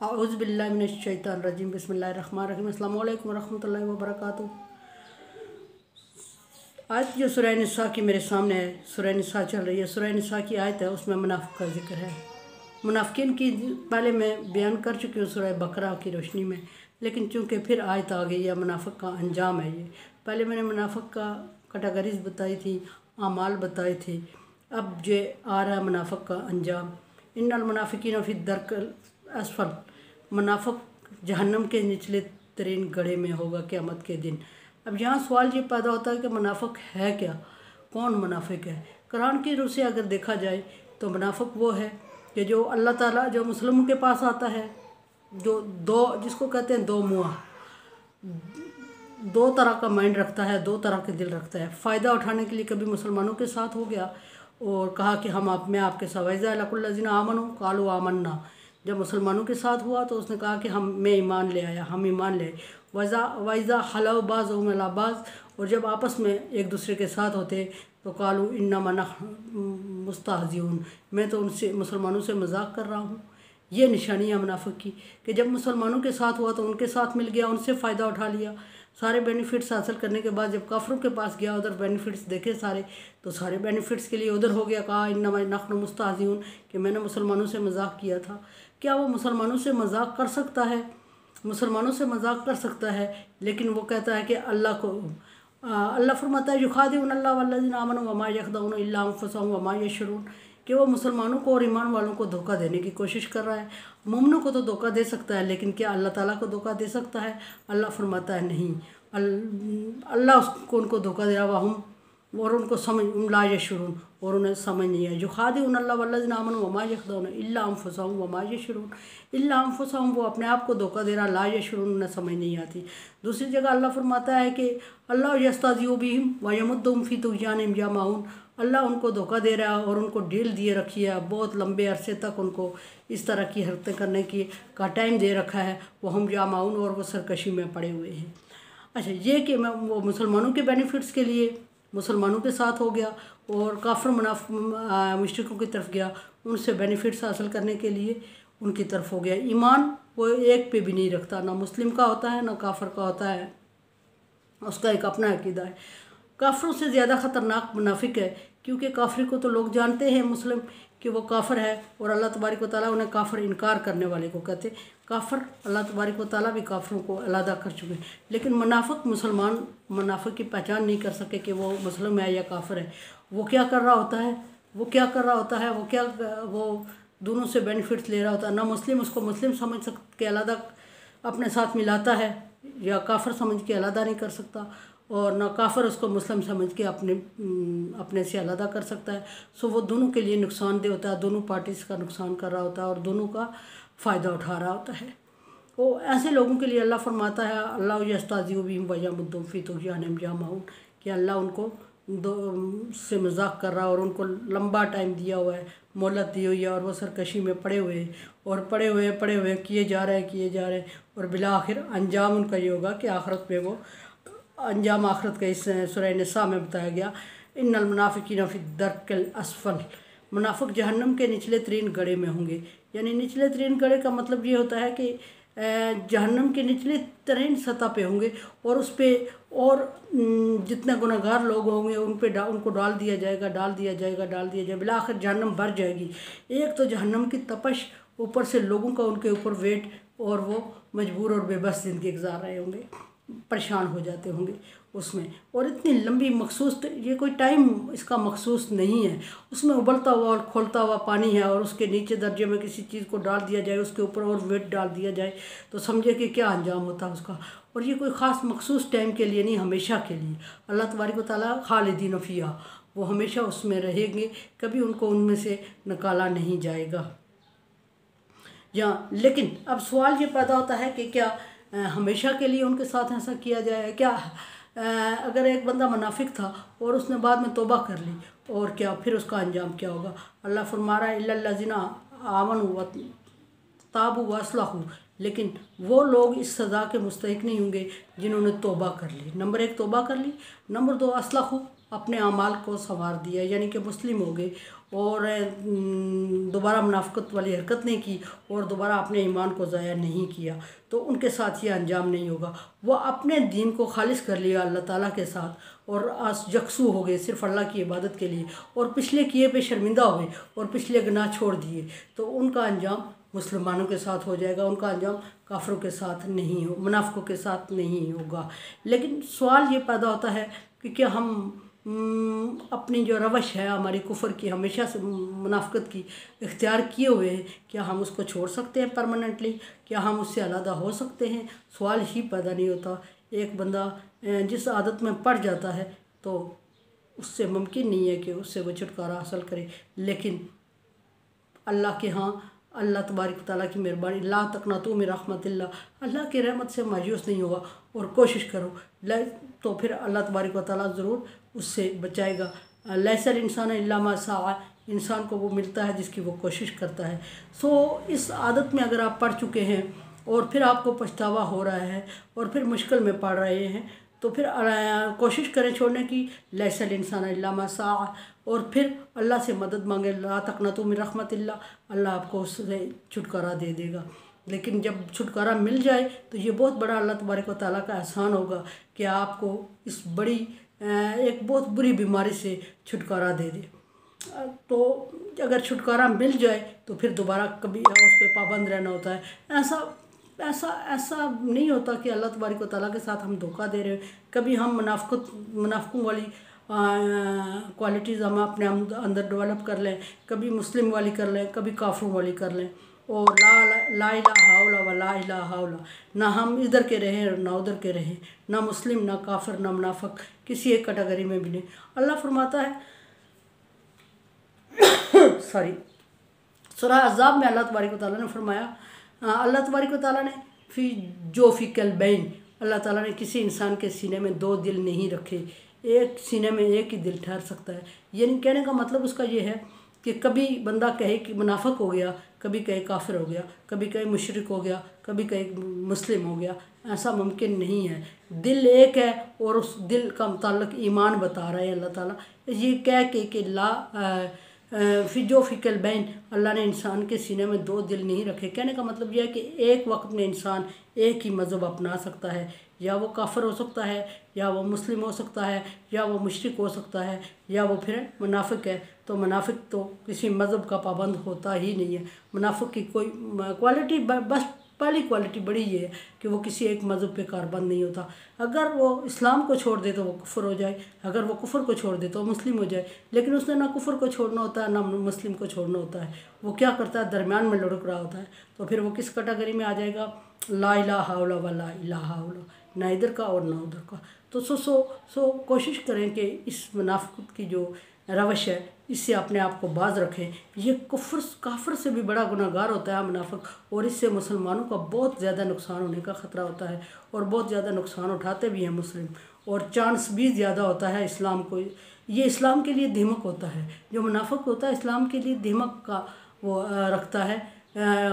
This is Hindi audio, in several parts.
औज़ुबिल्लाहि मिनश्शैतानिर्रजीम बिस्मिल्लाहिर्रहमानिर्रहीम अस्सलामु अलैकुम रहमतुल्लाहि व बरकातुहू। आज जो सूरह निसा की मेरे सामने है, सूरह निसा चल रही है। सूरह निसा की आयत है, उसमें मुनाफिक का जिक्र है। मुनाफिकीन की पहले मैं बयान कर चुकी हूँ सूरह बकरा की रोशनी में, लेकिन चूँकि फिर आयत आ गई है, मुनाफिक का अंजाम है ये। पहले मैंने मुनाफिक का कैटेगरीज बताई थी, आमाल बताए थे। अब जो आ रहा है मुनाफिक का अंजाम, इन्नल मुनाफिकीन फी दर्कल असफल, मुनाफिक जहन्नम के निचले तरीन गड्ढे में होगा क़यामत के दिन। अब यहाँ सवाल ये पैदा होता है कि मुनाफिक है क्या, कौन मुनाफिक है। कुरान की रूह से अगर देखा जाए तो मुनाफिक वो है कि जो अल्लाह ताला जो मुस्लिमों के पास आता है, जो दो जिसको कहते हैं दो मुआ, दो तरह का माइंड रखता है, दो तरह के दिल रखता है। फ़ायदा उठाने के लिए कभी मुसलमानों के साथ हो गया और कहा कि मैं आपके साथ, वैज़ा लकुल्लज़ीना आमनू कालू आमन्ना, जब मुसलमानों के साथ हुआ तो उसने कहा कि मैं ईमान ले आया, हम ईमान ले आए। वैज़ा हलव बाज़ उमला बाज़, और जब आपस में एक दूसरे के साथ होते तो कालू इन्नमा नहनु मुस्तहज़िऊन, मैं तो उनसे मुसलमानों से मजाक कर रहा हूँ। ये निशानी है मुनाफिक की कि जब मुसलमानों के साथ हुआ तो उनके साथ मिल गया, उनसे फ़ायदा उठा लिया। सारे बेनिफिट्स हासिल करने के बाद जब काफरों के पास गया, उधर बेनिफिट्स देखे सारे, तो सारे बेनिफिट्स के लिए उधर हो गया, कहा इन्नमा नहनु मुस्तहज़िऊन, कि मैंने मुसलमानों से मजाक किया था। क्या वो मुसलमानों से मजाक कर सकता है? मुसलमानों से मजाक कर सकता है, लेकिन वो कहता है कि अल्लाह फरमाता है युखादिऊन अल्लाह वल्लज़ीना आमनू वमा यख़दऊन इल्ला अनफुसहुम वमा यशऊरून, कि वो मुसलमानों को और ईमान वालों को धोखा देने की कोशिश कर रहा है। मोमिनों को तो धोखा दे सकता है, लेकिन क्या अल्लाह ताला को धोखा दे सकता है? अल्लाह फरमाता है नहीं, अल्लाह उसको उनको धोखा दे रहा हम, और उनको समझ ला यशऊरून, और उन्हें समझ नहीं है। युखादिऊन अल्लाह वल्लज़ीना आमनू वमा यख़दऊन इल्ला अनफुसहुम वमा यशऊरून, इल्ला अनफुसहुम, वो अपने आप को धोखा दे रहा, ला यशऊरून, उन्हें समझ नहीं आती। दूसरी जगह अल्लाह फरमाता है कि अल्लाह यस्तहज़िउ बिहिम व यमुद्दुहुम फी तुग़यानिहिम यअमहून, अल्लाह उनको धोखा दे रहा है और उनको ढील दिए रखी है, बहुत लंबे अरसे तक उनको इस तरह की हरकतें करने की का टाइम दे रखा है। वहम यअमहून, और वो सरकशी में पड़े हुए हैं। अच्छा, ये कि मैं वो मुसलमानों के बेनिफिट्स के लिए मुसलमानों के साथ हो गया और काफिर मुश्रिकों की तरफ गया, उनसे बेनिफिट्स हासिल करने के लिए उनकी तरफ हो गया। ईमान वो एक पे भी नहीं रखता, ना मुस्लिम का होता है ना काफिर का होता है, उसका एक अपना अकीदा है। काफिरों से ज़्यादा ख़तरनाक मुनाफिक है, क्योंकि काफिर को तो लोग जानते हैं मुस्लिम कि वो काफिर है, और अल्लाह तबारक व तआला उन्हें काफिर इनकार करने वाले को कहते काफिर। अल्लाह तबारक व तआला भी काफिरों को अलहदा कर चुके हैं, लेकिन मुसलमान मुनाफिक की पहचान नहीं कर सके कि वो मुस्लिम है या काफिर है। वो क्या कर रहा होता है, वो दोनों से बेनिफिट्स ले रहा होता है। ना मुस्लिम उसको मुस्लिम समझ के अलहदा अपने साथ मिलाता है, या काफिर समझ के अलहदा नहीं कर सकता, और ना काफिर उसको मुस्लिम समझ के अपने से अलहदा कर सकता है। सो वो दोनों के लिए नुकसानदेह होता है, दोनों पार्टीज़ का नुकसान कर रहा होता है और दोनों का फ़ायदा उठा रहा होता है। वो ऐसे लोगों के लिए अल्लाह फरमाता है अल्लाह यस्तहज़िउ बिहिम व यमुद्दुहुम फी तुग़यानिहिम यअमहून, कि अल्लाह उनको से मजाक कर रहा है और उनको लंबा टाइम दिया हुआ है, मोहलत दी हुई है, और वो सरकशी में पड़े हुए किए जा रहे हैं, और बिला आखिर अंजाम उनका ये होगा कि आखिरत में वो अंजाम आखिरत का इस सूरह निसा में बताया गया। इन्नल मुनाफिकीन फी दर्किल असफल, मुनाफिक जहन्नम के निचले तरीन गड्ढे में होंगे। यानी निचले तरीन गड्ढे का मतलब ये होता है कि जहन्नम के निचले तरीन सतह पे होंगे, और उस पर और जितने गुनहगार लोग होंगे उनको डाल दिया जाएगा, बिला आखिर जहन्नम भर जाएगी। एक तो जहन्नम की तपश, ऊपर से लोगों का उनके ऊपर वेट, और वो मजबूर और बेबस ज़िंदगी गुजार रहे होंगे, परेशान हो जाते होंगे उसमें। और इतनी लंबी मखसूस, ये कोई टाइम इसका मखसूस नहीं है, उसमें उबलता हुआ और खोलता हुआ पानी है, और उसके नीचे दर्जे में किसी चीज़ को डाल दिया जाए, उसके ऊपर और वेट डाल दिया जाए, तो समझे कि क्या अंजाम होता है उसका। और ये कोई ख़ास मखसूस टाइम के लिए नहीं, हमेशा के लिए। अल्लाह तबारक व तआला खालिदीन फ़ीहा, वो हमेशा उसमें रहेंगे, कभी उनको उनमें से निकाला नहीं जाएगा। लेकिन अब सवाल ये पैदा होता है कि क्या हमेशा के लिए उनके साथ ऐसा किया जाए क्या? अगर एक बंदा मुनाफिक था और उसने बाद में तौबा कर ली, और क्या फिर उसका अंजाम क्या होगा? अल्लाह फरमा रहा है इल्लल्लज़ीना आमनू व ताबू व असलहू, लेकिन वो लोग इस सज़ा के मुस्तहिक नहीं होंगे जिन्होंने तौबा कर ली। नंबर 1 तौबा कर ली, नंबर 2 असलहू, अपने अमाल को संवार दिया, यानी कि मुस्लिम हो गए और दोबारा मुनाफिकत वाली हरकत नहीं की और दोबारा अपने ईमान को ज़ाया नहीं किया, तो उनके साथ ये अंजाम नहीं होगा। वो अपने दीन को खालिस कर लिया अल्लाह ताला के साथ और आज यकसू हो गए सिर्फ अल्लाह की इबादत के लिए और पिछले किए पे शर्मिंदा हुए और पिछले गुनाह छोड़ दिए, तो उनका अंजाम मुसलमानों के साथ हो जाएगा, उनका अंजाम काफिरों के साथ नहीं हो, मुनाफिकों के साथ नहीं होगा। लेकिन सवाल ये पैदा होता है कि क्या हम अपनी जो रवश है हमारी कुफर की, हमेशा से मुनाफिकत की इख्तियार किए हुए हैं, क्या हम उसको छोड़ सकते हैं परमानेंटली? क्या हम उससे अलहदा हो सकते हैं? सवाल ही पैदा नहीं होता। एक बंदा जिस आदत में पड़ जाता है तो उससे मुमकिन नहीं है कि उससे वो छुटकारा हासिल करे। लेकिन अल्लाह के यहाँ अल्लाह तबारक तआला की मेहरबानी, ला तक़नतू मिन रहमतिल्लाह, अल्लाह की रहमत से मायूस नहीं होगा और कोशिश करो तो फिर अल्लाह तबारक तआला ज़रूर उससे बचाएगा। लैसल इंसान इल्ला मा सआ, इंसान को वो मिलता है जिसकी वो कोशिश करता है। सो इस आदत में अगर आप पड़ चुके हैं और फिर आपको पछतावा हो रहा है और फिर मुश्किल में पड़ रहे हैं, तो फिर कोशिश करें छोड़ने की, लैसल इंसान इल्ला मा सआ, और फिर अल्लाह से मदद मांगे, ला तक़नतू मिन रहमतिल्लाह, अल्लाह आपको उससे छुटकारा दे देगा। लेकिन जब छुटकारा मिल जाए तो ये बहुत बड़ा अल्लाह तबारक व तआला का एहसान होगा कि आपको इस बड़ी एक बहुत बुरी बीमारी से छुटकारा दे दे। तो अगर छुटकारा मिल जाए तो फिर दोबारा कभी उस पर पाबंद रहना होता है। ऐसा ऐसा ऐसा नहीं होता कि अल्लाह तबारक व तआला के साथ हम धोखा दे रहे हैं। कभी हम मुनाफिकों वाली क्वालिटीज़ हम अपने अंदर डेवलप कर लें, कभी मुस्लिम वाली कर लें, कभी काफिरों वाली कर लें, और ला इलाहा इल्लल्लाह व ला इलाहा इल्लल्लाह, ना हम इधर के रहें ना उधर के रहें, ना मुस्लिम ना काफिर ना मुनाफिक, किसी एक कैटेगरी में भी नहीं। अल्लाह फरमाता है सॉरी सूरह अहज़ाब में अल्लाह तबारक व तआला ने फरमाया, अल्लाह तबारक व तआला ने फ़ी क़ल्बैन, अल्लाह ताला ने किसी इंसान के सीने में दो दिल नहीं रखे, एक सीने में एक ही दिल ठहर सकता है। यानी कहने का मतलब उसका ये है कि कभी बंदा कहे कि मुनाफिक हो गया, कभी कहे काफिर हो गया, कभी कहे मुशरिक हो गया, कभी कहे मुस्लिम हो गया, ऐसा मुमकिन नहीं है। दिल एक है और उस दिल का मुताल्लिक ईमान बता रहे हैं अल्लाह ताला, ये कह के कि फ़ी क़ल्बैन, अल्लाह ने इंसान के सीने में दो दिल नहीं रखे। कहने का मतलब यह है कि एक वक्त में इंसान एक ही मज़हब अपना सकता है, या वो काफिर हो सकता है, या वो मुस्लिम हो सकता है, या वो मुशरिक हो सकता है, या वो फिर मुनाफिक है। तो मुनाफिक तो किसी मज़हब का पाबंद होता ही नहीं है। मुनाफिक की कोई क्वालिटी, बस पहली क्वालिटी बड़ी ये है कि वो किसी एक मज़हब पे कारबंद नहीं होता। अगर वो इस्लाम को छोड़ दे तो वो कुफर हो जाए, अगर वो कुफर को छोड़ दे तो वो मुस्लिम हो जाए। लेकिन उसने ना कुफर को छोड़ना होता है ना मुस्लिम को छोड़ना होता है, वो क्या करता है, दरमियान में लुढ़क रहा होता है। तो फिर वो किस कैटेगरी में आ जाएगा, ला इलाहा इल्लल्लाह व ला इलाहा इल्लल्लाह, ना इधर का और ना उधर का। तो सो कोशिश करें कि इस मुनाफिकत की जो रवश है इससे अपने आप को बाज रखें। ये काफिर से भी बड़ा गुनहगार होता है मुनाफिक, और इससे मुसलमानों का बहुत ज़्यादा नुकसान होने का ख़तरा होता है, और बहुत ज़्यादा नुकसान उठाते भी हैं मुस्लिम, और चांस भी ज़्यादा होता है इस्लाम को। ये इस्लाम के लिए दीमक होता है, जो मुनाफिक होता है इस्लाम के लिए दीमक का वो रखता है,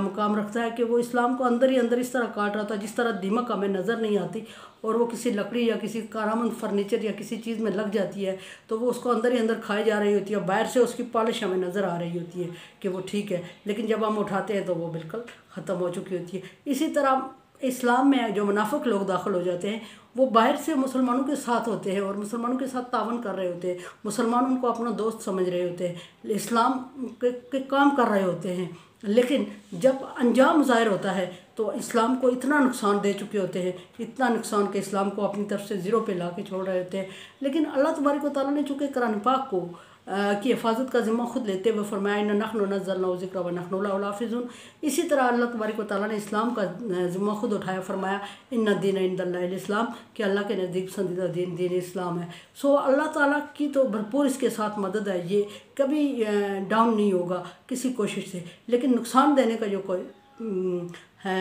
मुकाम रखता है कि वो इस्लाम को अंदर ही अंदर इस तरह काट रहा था जिस तरह दीमक हमें नज़र नहीं आती, और वो किसी लकड़ी या किसी कारआमद फर्नीचर या किसी चीज़ में लग जाती है तो वो उसको अंदर ही अंदर खाई जा रही होती है, बाहर से उसकी पॉलिश हमें नज़र आ रही होती है कि वो ठीक है, लेकिन जब हम उठाते हैं तो वो बिल्कुल ख़त्म हो चुकी होती है। इसी तरह इस्लाम में जो मुनाफिक लोग दाखिल हो जाते हैं वो बाहर से मुसलमानों के साथ होते हैं और मुसलमानों के साथ तावन कर रहे होते हैं, मुसलमान उनको अपना दोस्त समझ रहे होते हैं, इस्लाम के काम कर रहे होते हैं, लेकिन जब अंजाम ज़ाहिर होता है तो इस्लाम को इतना नुकसान दे चुके होते हैं, इतना नुकसान कि इस्लाम को अपनी तरफ से ज़ीरो पे ला के छोड़ रहे होते हैं। लेकिन अल्लाह तबारक व तआला ने चूँकि कुरान पाक को की हिफाजत का ज़िम्मा खुद लेते हुए फरमाया, इन्ना नहनु नज़्ज़लना ज़िक्र व नहनु लहु हाफ़िज़ून, इसी तरह अल्लाह तबारक व तआला ने इस्लाम का ज़िम्मा खुद उठाया, फरमाया इन्ना दीन इंदल्लाहिल इस्लाम, कि अल्लाह के नज़दीक पसंदीदा दीन इस्लाम है। सो अल्लाह ताला की तो भरपूर इसके साथ मदद है, ये कभी डाउन नहीं होगा किसी कोशिश से। लेकिन नुकसान देने का जो कोई है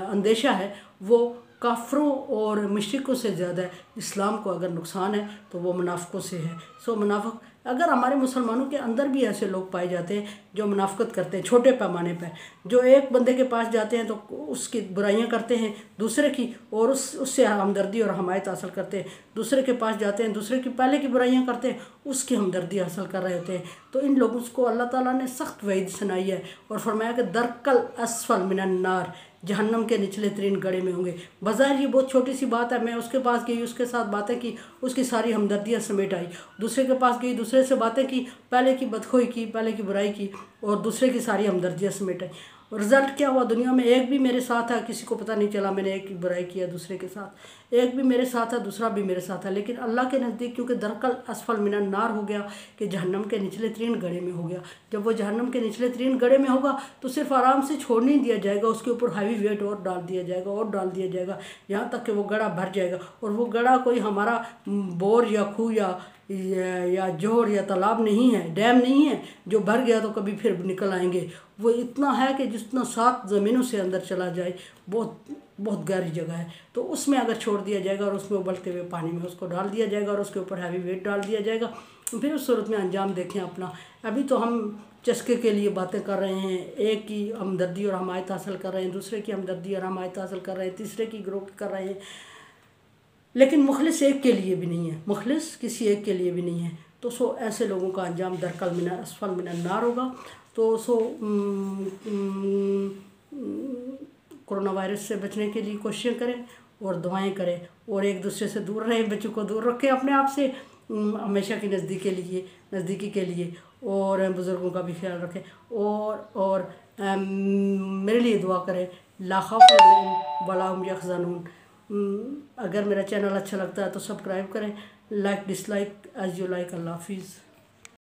अंदेशा है वो काफ़रों और मुश्रिकों से ज़्यादा इस्लाम को अगर नुकसान है तो वो मुनाफ़िकों से है। सो मुनाफ़िक अगर हमारे मुसलमानों के अंदर भी ऐसे लोग पाए जाते हैं जो मुनाफ़िकत करते हैं छोटे पैमाने पर, जो एक बंदे के पास जाते हैं तो उसकी बुराइयां करते हैं दूसरे की, और उससे हमदर्दी और हमायत हासिल करते हैं, दूसरे के पास जाते हैं दूसरे की पहले की बुराइयां करते हैं उसकी हमदर्दी हासिल कर रहे होते हैं। तो इन लोगों को अल्लाह ताला ने सख्त वईद सुनाई है और फरमाया कि दरकल असफल मिनन नार, जहन्नम के निचले तरीन गड़े में होंगे। बज़ाहिर ये बहुत छोटी सी बात है, मैं उसके पास गई, उसके साथ बातें की, उसकी सारी हमदर्दियाँ समेट आई। दूसरे के पास गई, दूसरे से बातें की, पहले की बदखोई की, पहले की बुराई की और दूसरे की सारी हमदर्दियाँ समेट आई। रिज़ल्ट क्या हुआ, दुनिया में एक भी मेरे साथ है, किसी को पता नहीं चला मैंने एक की बुराई किया दूसरे के साथ, एक भी मेरे साथ है दूसरा भी मेरे साथ है। लेकिन अल्लाह के नज़दीक क्योंकि दरकल असफल मिनन नार हो गया कि जहन्नम के निचले तरीन गड़े में हो गया। जब वो जहन्नम के निचले तरीन गड़े में होगा तो सिर्फ आराम से छोड़ नहीं दिया जाएगा, उसके ऊपर हैवी वेट और डाल दिया जाएगा और डाल दिया जाएगा, यहाँ तक कि वो गड़ा भर जाएगा। और वो गड़ा कोई हमारा बोर या खूह या जोहर या तालाब नहीं है, डैम नहीं है जो भर गया तो कभी फिर निकल आएंगे। वो इतना है कि जितना 7 ज़मीनों से अंदर चला जाए, बहुत बहुत गहरी जगह है। तो उसमें अगर छोड़ दिया जाएगा और उसमें उबलते हुए पानी में उसको डाल दिया जाएगा और उसके ऊपर हैवी वेट डाल दिया जाएगा, फिर उस सूरत में अंजाम देखें अपना। अभी तो हम चस्के के लिए बातें कर रहे हैं, एक की हमदर्दी और हमायत हासिल कर रहे हैं, दूसरे की हमदर्दी और हमायत हासिल कर रहे हैं, तीसरे की ग्रोथ कर रहे हैं, लेकिन मुखलिस एक के लिए भी नहीं है, मुखलिस किसी एक के लिए भी नहीं है। तो सो ऐसे लोगों का अंजाम दरकल मिना असफल मिनन नार होगा। तो सो कोरोना वायरस से बचने के लिए कोशिशें करें और दुआएं करें और एक दूसरे से दूर रहें, बच्चों को दूर रखें अपने आप से हमेशा की नज़दीकी के लिए और बुज़ुर्गों का भी ख्याल रखें और मेरे लिए दुआ करें, ला खौफ अलैहिम वला हुम यहज़नून। अगर मेरा चैनल अच्छा लगता है तो सब्सक्राइब करें, like dislike as you like. अल्लाह हाफिज़।